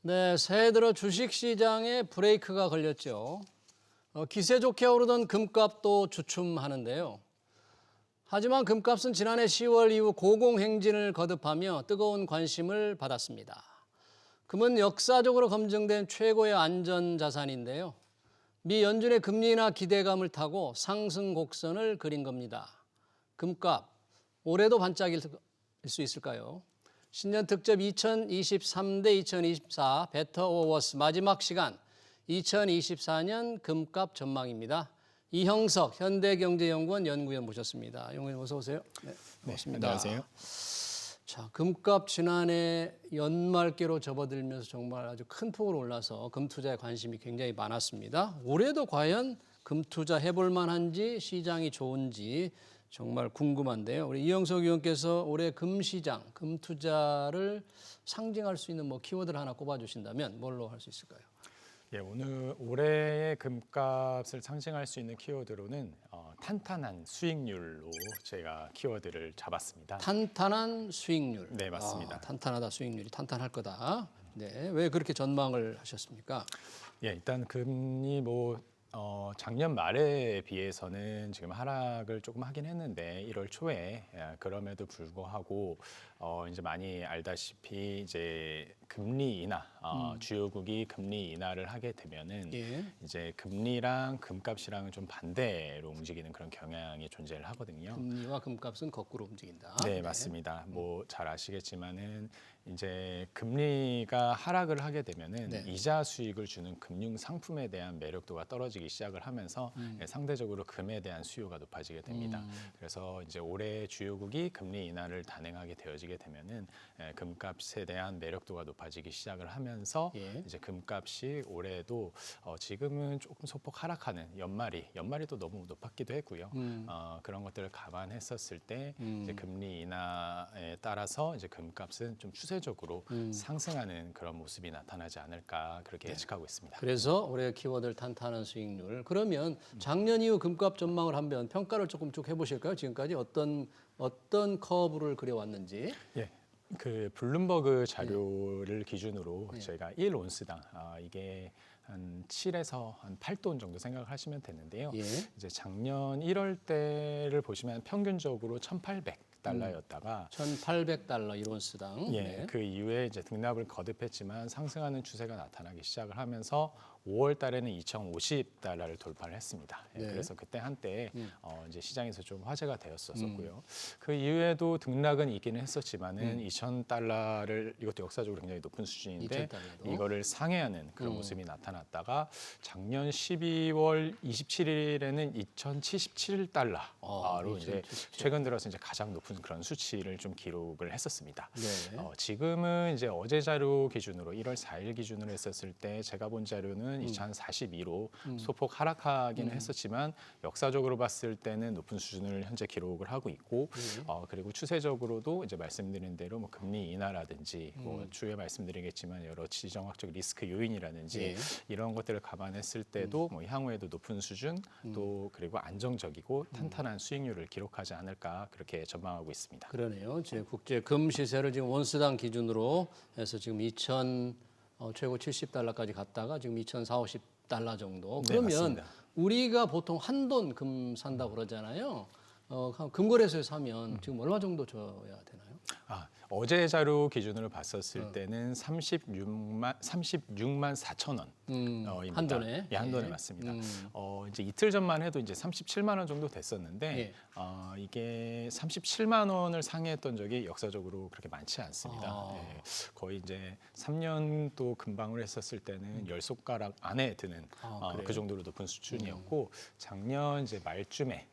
네, 새해 들어 주식시장에 브레이크가 걸렸죠. 기세 좋게 오르던 금값도 주춤하는데요. 하지만 금값은 지난해 10월 이후 고공행진을 거듭하며 뜨거운 관심을 받았습니다. 금은 역사적으로 검증된 최고의 안전자산인데요. 미 연준의 금리 인하 기대감을 타고 상승 곡선을 그린 겁니다. 금값, 올해도 반짝일 수 있을까요? 신년 특집 2023 대 2024 베터 오 워스 마지막 시간 2024년 금값 전망입니다. 이형석 현대경제연구원 연구위원 모셨습니다. 연구위원 어서 오세요. 네, 고맙습니다. 안녕하세요. 자, 금값 지난해 연말께로 접어들면서 정말 아주 큰 폭으로 올라서 금 투자에 관심이 굉장히 많았습니다. 올해도 과연 금 투자 해볼 만한지 시장이 좋은지 정말 궁금한데요. 우리 이형석 의원께서 올해 금 시장, 금 투자를 상징할 수 있는 뭐 키워드를 하나 꼽아주신다면 뭘로 할 수 있을까요? 예, 오늘 올해의 금값을 상징할 수 있는 키워드로는 탄탄한 수익률로 제가 키워드를 잡았습니다. 탄탄한 수익률. 네, 맞습니다. 탄탄하다, 수익률이 탄탄할 거다. 네, 왜 그렇게 전망을 하셨습니까? 예, 일단 금리 작년 말에 비해서는 지금 하락을 조금 하긴 했는데 1월 초에 그럼에도 불구하고 이제 많이 알다시피 이제 금리 인하 주요국이 금리 인하를 하게 되면은 예. 이제 금리랑 금값이랑은 좀 반대로 움직이는 그런 경향이 존재를 하거든요. 금리와 금값은 거꾸로 움직인다. 네, 맞습니다. 뭐 잘 아시겠지만은 이제 금리가 하락을 하게 되면은 네. 이자 수익을 주는 금융 상품에 대한 매력도가 떨어지기 시작을 하면서 상대적으로 금에 대한 수요가 높아지게 됩니다. 그래서 이제 올해 주요국이 금리 인하를 단행하게 되어지게 되면은 금값에 대한 매력도가 높아지기 시작을 하면서 예. 이제 금값이 올해도 지금은 조금 소폭 하락하는 연말이 또 너무 높았기도 했고요. 그런 것들을 감안했었을 때 이제 금리 인하에 따라서 이제 금값은 좀 추세적으로 상승하는 그런 모습이 나타나지 않을까 그렇게 예측하고 있습니다. 그래서 올해 키워드를 탄탄한 수익률. 그러면 작년 이후 금값 전망을 한번 평가를 조금 쭉 해보실까요? 지금까지 어떤 커브를 그려왔는지. 예. 그 블룸버그 자료를 기준으로 저희가 1온스당 이게 한 7에서 한 8돈 정도 생각을 하시면 되는데요. 예. 이제 작년 1월 때를 보시면 평균적으로 1,800달러였다가 1,800달러 1온스당. 예, 네. 그 이후에 이제 등락을 거듭했지만 상승하는 추세가 나타나기 시작을 하면서 5월 달에는 2,050달러를 돌파를 했습니다. 예, 네. 그래서 그때 한때 이제 시장에서 좀 화제가 되었었고요. 그 이후에도 등락은 있기는 했었지만은 2,000달러를 이것도 역사적으로 굉장히 높은 수준인데 2,000달러도. 이거를 상회하는 그런 모습이 나타났다가 작년 12월 27일에는 2,077달러로 이제 최근 들어서 이제 가장 높은 그런 수치를 좀 기록을 했었습니다. 네. 지금은 이제 어제 자료 기준으로 1월 4일 기준으로 했었을 때 제가 본 자료는 2,042로 소폭 하락하기는 했었지만 역사적으로 봤을 때는 높은 수준을 현재 기록을 하고 있고 그리고 추세적으로도 이제 말씀드린 대로 뭐 금리 인하라든지 뭐 추후에 말씀드리겠지만 여러 지정학적 리스크 요인이라든지 예. 이런 것들을 감안했을 때도 뭐 향후에도 높은 수준 또 그리고 안정적이고 탄탄한 수익률을 기록하지 않을까 그렇게 전망하고 있습니다. 그러네요. 제 국제 금 시세를 지금 온스당 기준으로 해서 지금 최고 70달러까지 갔다가 지금 2,450달러 정도. 네, 그러면 맞습니다. 우리가 보통 한돈 금 산다고 그러잖아요. 금거래소에 사면 지금 얼마 정도 줘야 되나요? 어제 자료 기준으로 봤었을 때는 36만 4천 원입니다. 한 돈에? 예, 한 돈에 예. 맞습니다. 이제 이틀 전만 해도 이제 37만 원 정도 됐었는데 예. 이게 37만 원을 상회했던 적이 역사적으로 그렇게 많지 않습니다. 예, 거의 이제 3년도 근방을 했었을 때는 10손가락 안에 드는 그 정도로 높은 수준이었고 작년 이제 말쯤에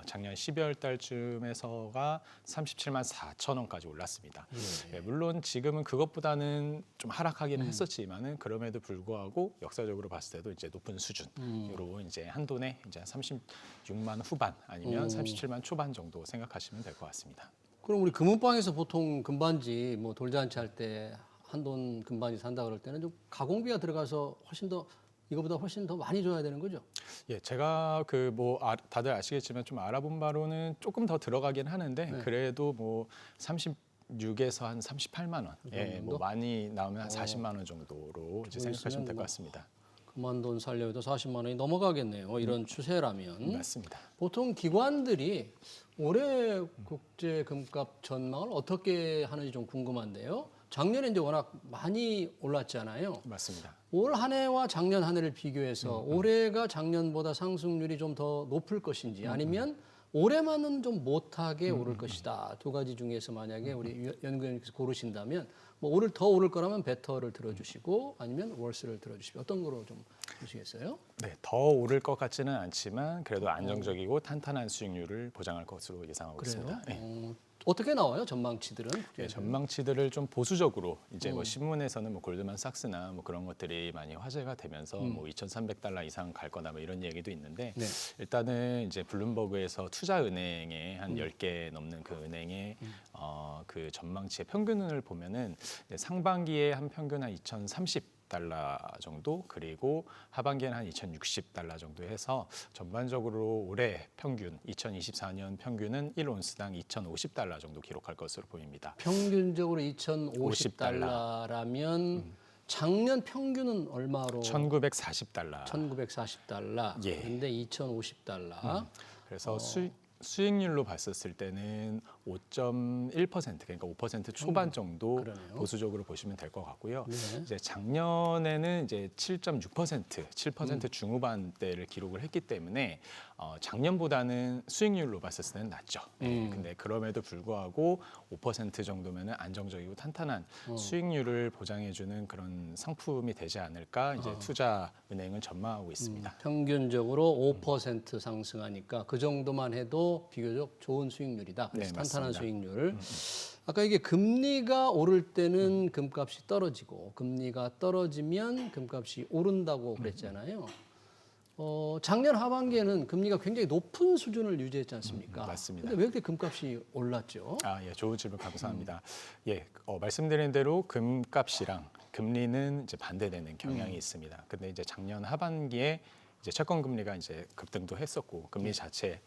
작년 12월 달쯤에서가 37만 4천 원까지 올랐습니다. 예, 물론 지금은 그것보다는 좀 하락하기는 했었지만은 그럼에도 불구하고 역사적으로 봤을 때도 이제 높은 수준으로 이제 한 돈에 이제 36만 후반 아니면 37만 초반 정도 생각하시면 될 것 같습니다. 그럼 우리 금은방에서 보통 금반지 뭐 돌잔치 할 때 한돈 금반지 산다 그럴 때는 좀 가공비가 들어가서 이거보다 훨씬 더 많이 줘야 되는 거죠? 예, 제가 다들 아시겠지만 좀 알아본 바로는 조금 더 들어가긴 하는데 그래도 뭐 36에서 한 38만 원. 예, 뭐 많이 나오면 한 40만 원 정도로 이제 생각하시면 될 것 같습니다. 그만 돈 살려도 40만 원이 넘어가겠네요. 이런 추세라면. 맞습니다. 보통 기관들이 올해 국제 금값 전망을 어떻게 하는지 좀 궁금한데요. 작년에 이제 워낙 많이 올랐잖아요. 맞습니다. 올 한 해와 작년 한 해를 비교해서 올해가 작년보다 상승률이 좀 더 높을 것인지 아니면 올해만은 좀 못하게 오를 것이다. 두 가지 중에서 만약에 우리 연구위원님께서 고르신다면 뭐 오를 더 오를 거라면 베터를 들어주시고 아니면 월스를 들어주시고 어떤 거로 좀 보시겠어요? 네, 더 오를 것 같지는 않지만 그래도 안정적이고 탄탄한 수익률을 보장할 것으로 예상하고 그래요? 있습니다. 네. 어떻게 나와요? 전망치들은? 네, 전망치들을 좀 보수적으로 이제 뭐 신문에서는 뭐 골드만삭스나 뭐 그런 것들이 많이 화제가 되면서 뭐 2,300달러 이상 갈 거다 뭐 이런 얘기도 있는데 네. 일단은 이제 블룸버그에서 투자은행에 한 10개 넘는 그 은행의 그 전망치의 평균을 보면은 상반기에 한 평균 한 2,030달러 정도 그리고 하반기에는 한 2,060달러 정도 해서 전반적으로 올해 평균 2024년 평균은 1온스당 2,050달러 정도 기록할 것으로 보입니다. 평균적으로 2,050달러라면 작년 평균은 얼마로? 1,940달러. 1,940달러. 예. 근데 2,050달러. 그래서 수익률로 봤었을 때는 5.1% 그러니까 5% 초반 정도 그러네요. 보수적으로 보시면 될 것 같고요. 네. 이제 작년에는 이제 7.6%, 7% 중후반대를 기록을 했기 때문에 작년보다는 수익률로 봤었을 때는 낮죠. 네, 근데 그럼에도 불구하고 5% 정도면은 안정적이고 탄탄한 수익률을 보장해주는 그런 상품이 되지 않을까 이제 투자 은행은 전망하고 있습니다. 평균적으로 5% 상승하니까 그 정도만 해도 비교적 좋은 수익률이다. 그래서 네, 탄탄한 맞습니다. 수익률. 아까 이게 금리가 오를 때는 금값이 떨어지고 금리가 떨어지면 금값이 오른다고 그랬잖아요. 작년 하반기에는 금리가 굉장히 높은 수준을 유지했지 않습니까? 맞습니다. 근데 왜 이렇게 금값이 올랐죠? 예, 좋은 질문 감사합니다. 예, 말씀드린 대로 금값이랑 금리는 이제 반대되는 경향이 있습니다. 근데 이제 작년 하반기에 이제 채권 금리가 이제 급등도 했었고 금리 자체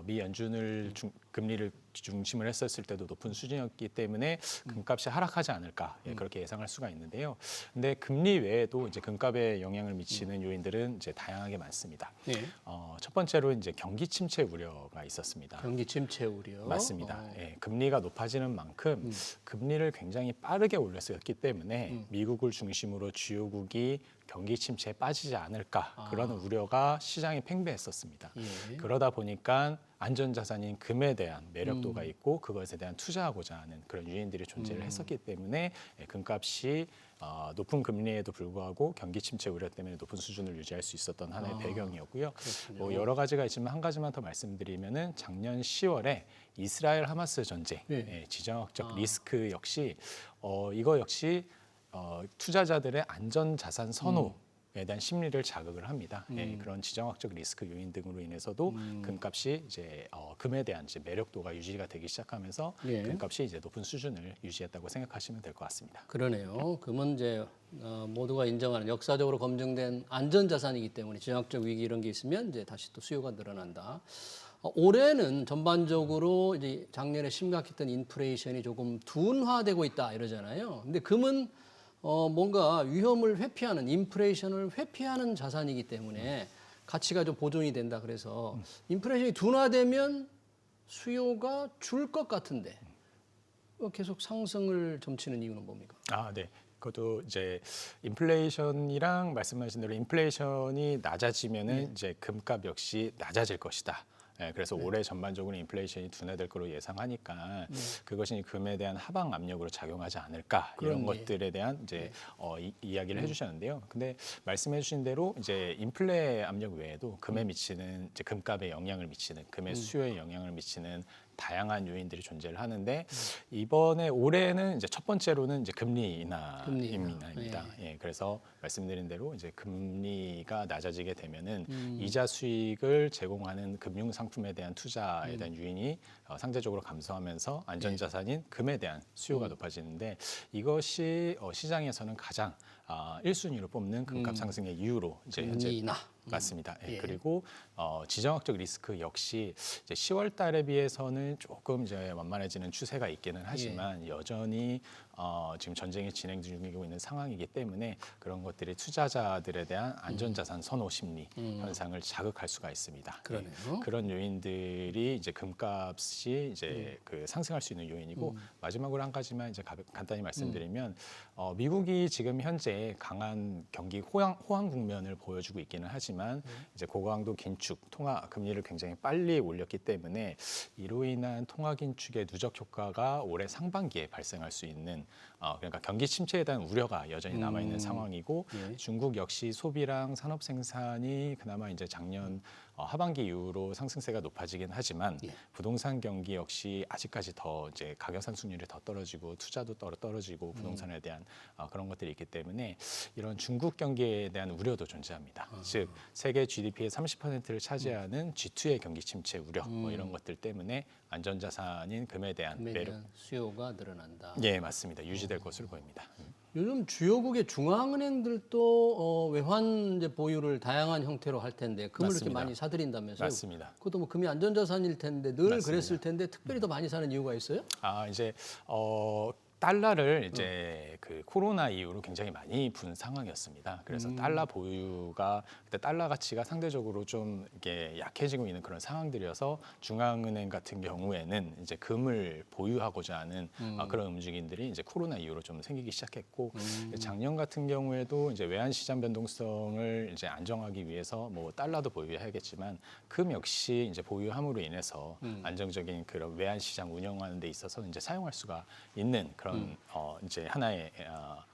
미 연준을 금리를 중심을 했었을 때도 높은 수준이었기 때문에 금값이 하락하지 않을까 그렇게 예상할 수가 있는데요. 근데 금리 외에도 이제 금값에 영향을 미치는 요인들은 이제 다양하게 많습니다. 예. 첫 번째로 이제 경기 침체 우려가 있었습니다. 경기 침체 우려. 맞습니다. 예, 금리가 높아지는 만큼 금리를 굉장히 빠르게 올렸었기 때문에 미국을 중심으로 주요국이 경기 침체에 빠지지 않을까 그런 우려가 시장에 팽배했었습니다. 예. 그러다 보니까 안전자산인 금에 대한 매력도가 있고 그것에 대한 투자하고자 하는 그런 유인들이 존재를 했었기 때문에 금값이 높은 금리에도 불구하고 경기 침체 우려 때문에 높은 수준을 유지할 수 있었던 하나의 배경이었고요. 뭐 여러 가지가 있지만 한 가지만 더 말씀드리면은 작년 10월에 이스라엘 하마스 전쟁 지정학적 리스크 역시 이거 역시 투자자들의 안전 자산 선호에 대한 심리를 자극을 합니다. 그런 지정학적 리스크 요인 등으로 인해서도 금값이 이제 금에 대한 이제 매력도가 유지가 되기 시작하면서 예. 금값이 이제 높은 수준을 유지했다고 생각하시면 될 것 같습니다. 그러네요. 금은 이제 모두가 인정하는 역사적으로 검증된 안전자산이기 때문에 지정학적 위기 이런 게 있으면 이제 다시 또 수요가 늘어난다. 올해는 전반적으로 이제 작년에 심각했던 인플레이션이 조금 둔화되고 있다 이러잖아요. 근데 금은 뭔가 위험을 회피하는 인플레이션을 회피하는 자산이기 때문에 가치가 좀 보존이 된다 그래서 인플레이션이 둔화되면 수요가 줄 것 같은데 계속 상승을 점치는 이유는 뭡니까? 네. 그것도 이제 인플레이션이랑 말씀하신 대로 인플레이션이 낮아지면은 이제 금값 역시 낮아질 것이다. 그래서 올해 전반적으로 인플레이션이 둔화될 거로 예상하니까 그것이 금에 대한 하방 압력으로 작용하지 않을까 이런 그렇네. 것들에 대한 이제 이야기를 해주셨는데요. 근데 말씀해주신 대로 이제 인플레 압력 외에도 금에 미치는 이제 금값에 영향을 미치는 금의 수요에 영향을 미치는 다양한 요인들이 존재를 하는데 이번에 올해는 이제 첫 번째로는 이제 금리 인하입니다. 예, 그래서 말씀드린 대로 이제 금리가 낮아지게 되면은 이자 수익을 제공하는 금융 상품에 대한 투자에 대한 유인이 상대적으로 감소하면서 안전자산인 금에 대한 수요가 높아지는데 이것이 시장에서는 가장 일순위로 뽑는 금값 상승의 이유로 이제 현재 금리나. 맞습니다. 예, 예. 그리고 지정학적 리스크 역시 이제 10월 달에 비해서는 조금 이제 완만해지는 추세가 있기는 하지만 여전히 지금 전쟁이 진행 중이고 있는 상황이기 때문에 그런 것들이 투자자들에 대한 안전자산 선호 심리 현상을 자극할 수가 있습니다. 그러네요. 예, 그런 요인들이 이제 금값이 이제 그 상승할 수 있는 요인이고 마지막으로 한 가지만 이제 간단히 말씀드리면 미국이 지금 현재 강한 경기 호황 국면을 보여주고 있기는 하지만 이제 고강도 긴축, 통화 금리를 굉장히 빨리 올렸기 때문에 이로 인한 통화 긴축의 누적 효과가 올해 상반기에 발생할 수 있는 그러니까 경기 침체에 대한 우려가 여전히 남아 있는 상황이고 예. 중국 역시 소비랑 산업 생산이 그나마 이제 작년 하반기 이후로 상승세가 높아지긴 하지만 예. 부동산 경기 역시 아직까지 더 이제 가격 상승률이 더 떨어지고 투자도 떨어지고 부동산에 대한 그런 것들이 있기 때문에 이런 중국 경기에 대한 우려도 존재합니다. 즉 세계 GDP의 30%를 차지하는 G2의 경기 침체 우려 뭐 이런 것들 때문에 안전자산인 금에 대한 금에 매력 대한 수요가 늘어난다. 예 맞습니다. 유지될 것으로 보입니다. 요즘 주요국의 중앙은행들도 외환 이제 보유를 다양한 형태로 할 텐데 금을 이렇게 맞습니다. 많이 사들인다면서요? 맞습니다. 그것도 뭐 금이 안전자산일 텐데 늘 맞습니다. 그랬을 텐데 특별히 더 많이 사는 이유가 있어요? 이제 달러를 이제 그 코로나 이후로 굉장히 많이 분 상황이었습니다. 그래서 달러 보유가 그때 달러 가치가 상대적으로 좀 이게 약해지고 있는 그런 상황들이어서 중앙은행 같은 경우에는 이제 금을 보유하고자 하는 그런 움직임들이 이제 코로나 이후로 좀 생기기 시작했고 작년 같은 경우에도 이제 외환 시장 변동성을 이제 안정하기 위해서 뭐 달러도 보유해야겠지만 금 역시 이제 보유함으로 인해서 안정적인 그런 외환 시장 운영하는 데 있어서 이제 사용할 수가 있는 그런 이제 하나의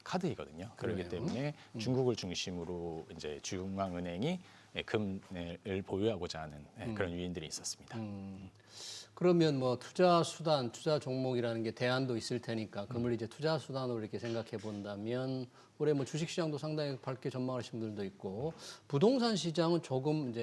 카드이거든요. 그렇기 그래요? 때문에 중국을 중심으로 이제 중앙은행이 금을 보유하고자 하는 그런 요인들이 있었습니다. 그러면 뭐 투자 수단, 투자 종목이라는 게 대안도 있을 테니까 금을 이제 투자 수단으로 이렇게 생각해 본다면 올해 뭐 주식 시장도 상당히 밝게 전망하시는 분들도 있고 부동산 시장은 조금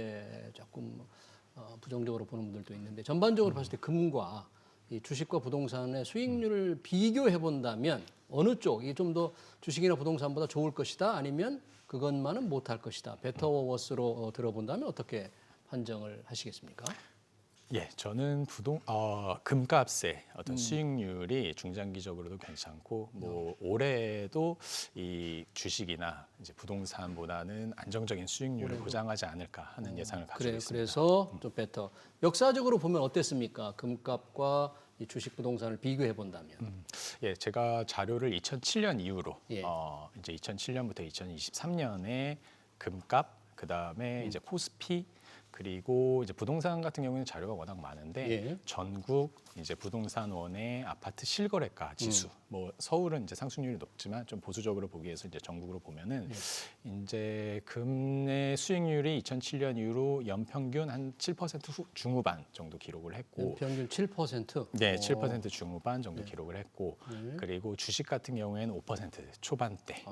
부정적으로 보는 분들도 있는데 전반적으로 봤을 때 금과 이 주식과 부동산의 수익률을 비교해 본다면 어느 쪽이 좀 더 주식이나 부동산보다 좋을 것이다 아니면 그것만은 못할 것이다. 베터 워스로 들어본다면 어떻게 판정을 하시겠습니까? 예, 저는 금값의 어떤 수익률이 중장기적으로도 괜찮고 뭐 올해도 이 주식이나 이제 부동산보다는 안정적인 수익률을 보장하지 않을까 하는 예상을 가지고 그래요. 있습니다. 그래서 좀 베터. 역사적으로 보면 어땠습니까? 금값과 이 주식 부동산을 비교해 본다면. 예, 제가 자료를 2007년 이후로 예. 이제 2007년부터 2023년에 금값 그다음에 이제 코스피 그리고 이제 부동산 같은 경우는 자료가 워낙 많은데 예. 전국 이제 부동산원의 아파트 실거래가 지수 뭐 서울은 이제 상승률이 높지만 좀 보수적으로 보기 위해서 이제 전국으로 보면은 이제 금의 수익률이 2007년 이후로 연평균 한 7% 중후반 정도 기록을 했고 평균 7%. 네, 7% 중후반 정도 기록을 했고 그리고 주식 같은 경우에는 5% 초반대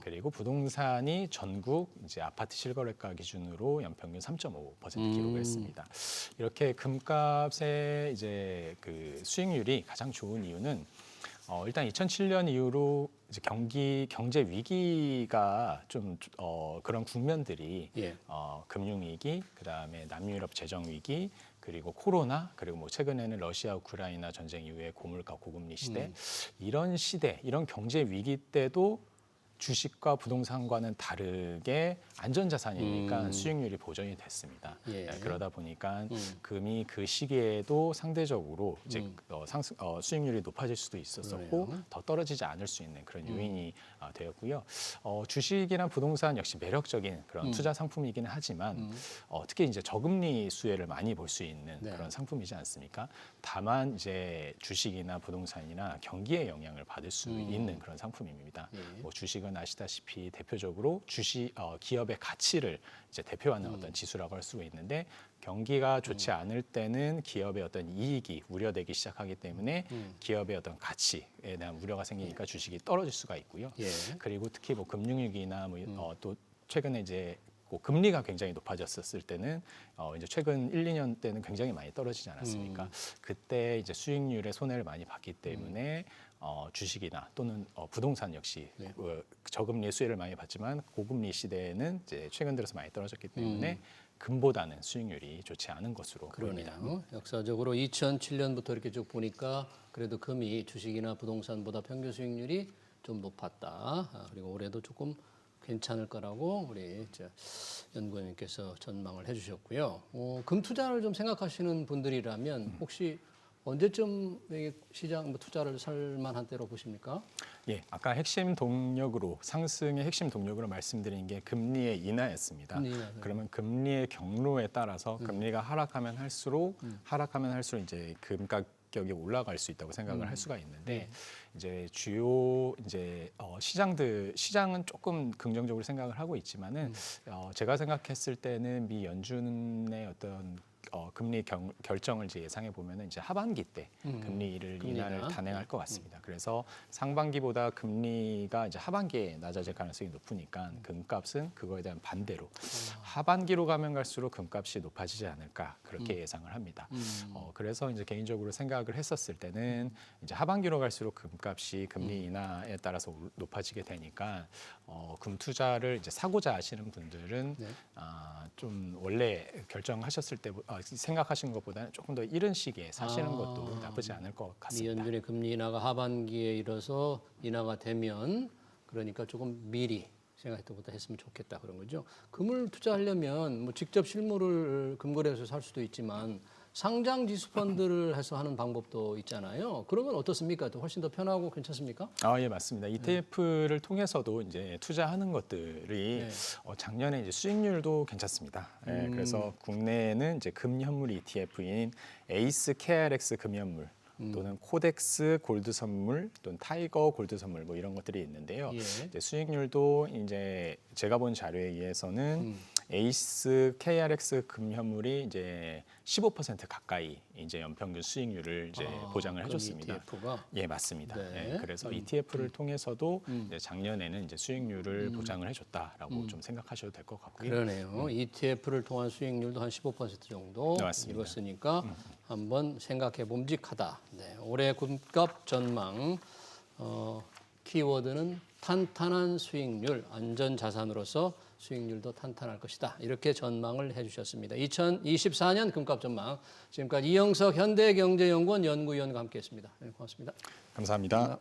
그리고 부동산이 전국 이제 아파트 실거래가 기준으로 연평균 3.5% 기록을 했습니다. 이렇게 금값의 이제 그 수익률이 가장 좋은 이유는 일단 2007년 이후로 이제 경제 위기가 좀 그런 국면들이 예. 금융 위기, 그다음에 남유럽 재정 위기, 그리고 코로나, 그리고 뭐 최근에는 러시아 우크라이나 전쟁 이후에 고물가 고금리 시대 이런 시대, 이런 경제 위기 때도 주식과 부동산과는 다르게 안전자산이니까 수익률이 보전이 됐습니다. 예. 그러다 보니까 금이 그 시기에도 상대적으로 이제 수익률이 높아질 수도 있었었고 그래요? 더 떨어지지 않을 수 있는 그런 요인이 되었고요. 주식이나 부동산 역시 매력적인 그런 투자 상품이기는 하지만 특히 이제 저금리 수혜를 많이 볼 수 있는 네. 그런 상품이지 않습니까? 다만 이제 주식이나 부동산이나 경기에 영향을 받을 수 있는 그런 상품입니다. 예. 뭐 주식은 아시다시피 대표적으로 기업의 가치를 이제 대표하는 어떤 지수라고 할 수가 있는데 경기가 좋지 않을 때는 기업의 어떤 이익이 우려되기 시작하기 때문에 기업의 어떤 가치에 대한 우려가 생기니까 주식이 떨어질 수가 있고요. 예. 그리고 특히 뭐 금융위기나 또 최근에 이제 금리가 굉장히 높아졌었을 때는 이제 최근 1, 2년 때는 굉장히 많이 떨어지지 않았습니까? 그때 이제 수익률에 손해를 많이 봤기 때문에 주식이나 또는 부동산 역시 네. 저금리 수혜를 많이 받지만 고금리 시대에는 이제 최근 들어서 많이 떨어졌기 때문에 금보다는 수익률이 좋지 않은 것으로 보입니다. 그러네요. 역사적으로 2007년부터 이렇게 쭉 보니까 그래도 금이 주식이나 부동산보다 평균 수익률이 좀 높았다. 그리고 올해도 조금 괜찮을 거라고 우리 연구원님께서 전망을 해주셨고요. 금 투자를 좀 생각하시는 분들이라면 혹시 언제쯤 이 시장 투자를 살만한 때로 보십니까? 예, 아까 핵심 동력으로 상승의 핵심 동력으로 말씀드린 게 금리의 인하였습니다. 금리 인하. 그러면 금리의 경로에 따라서 금리가 하락하면 할수록 이제 금 가격이 올라갈 수 있다고 생각을 할 수가 있는데 이제 주요 시장은 조금 긍정적으로 생각을 하고 있지만은 제가 생각했을 때는 미 연준의 어떤 금리 결정을 이제 예상해 보면은 이제 하반기 때 금리를 인하를 단행할 것 같습니다. 그래서 상반기보다 금리가 이제 하반기에 낮아질 가능성이 높으니까 금값은 그거에 대한 반대로 하반기로 가면 갈수록 금값이 높아지지 않을까 그렇게 예상을 합니다. 그래서 이제 개인적으로 생각을 했었을 때는 이제 하반기로 갈수록 금값이 금리 인하에 따라서 높아지게 되니까 금 투자를 이제 사고자 하시는 분들은 좀 원래 결정하셨을 때 생각하신 것보다는 조금 더 이른 시기에 사시는 것도 나쁘지 않을 것 같습니다. 미 연준의 금리 인하가 하반기에 이뤄서 인하가 되면 그러니까 조금 미리 생각했던 것보다 했으면 좋겠다 그런 거죠. 금을 투자하려면 뭐 직접 실물을 금거래소에서 살 수도 있지만 상장 지수 펀드를 해서 하는 방법도 있잖아요. 그런 건 어떻습니까? 또 훨씬 더 편하고 괜찮습니까? 예, 맞습니다. ETF를 통해서도 이제 투자하는 것들이 작년에 이제 수익률도 괜찮습니다. 그래서 국내에는 이제 금현물 ETF인 에이스 KRX 금현물 또는 코덱스 골드 선물 또는 타이거 골드 선물 뭐 이런 것들이 있는데요. 이제 수익률도 이제 제가 본 자료에 의해서는 에이스 KRX 금현물이 이제 15% 가까이 이제 연평균 수익률을 이제 보장을 해줬습니다. ETF가? 예, 맞습니다. 네. 그래서 ETF를 통해서도 이제 작년에는 이제 수익률을 보장을 해줬다라고 좀 생각하셔도 될 것 같고요. 그러네요. ETF를 통한 수익률도 한 15% 정도 네, 맞습니다. 이뤘으니까 한번 생각해 봄직하다. 네, 올해 금값 전망 키워드는 탄탄한 수익률, 안전 자산으로서 수익률도 탄탄할 것이다. 이렇게 전망을 해주셨습니다. 2024년 금값 전망 지금까지 이영석 현대경제연구원 연구위원과 함께했습니다. 네, 고맙습니다. 감사합니다.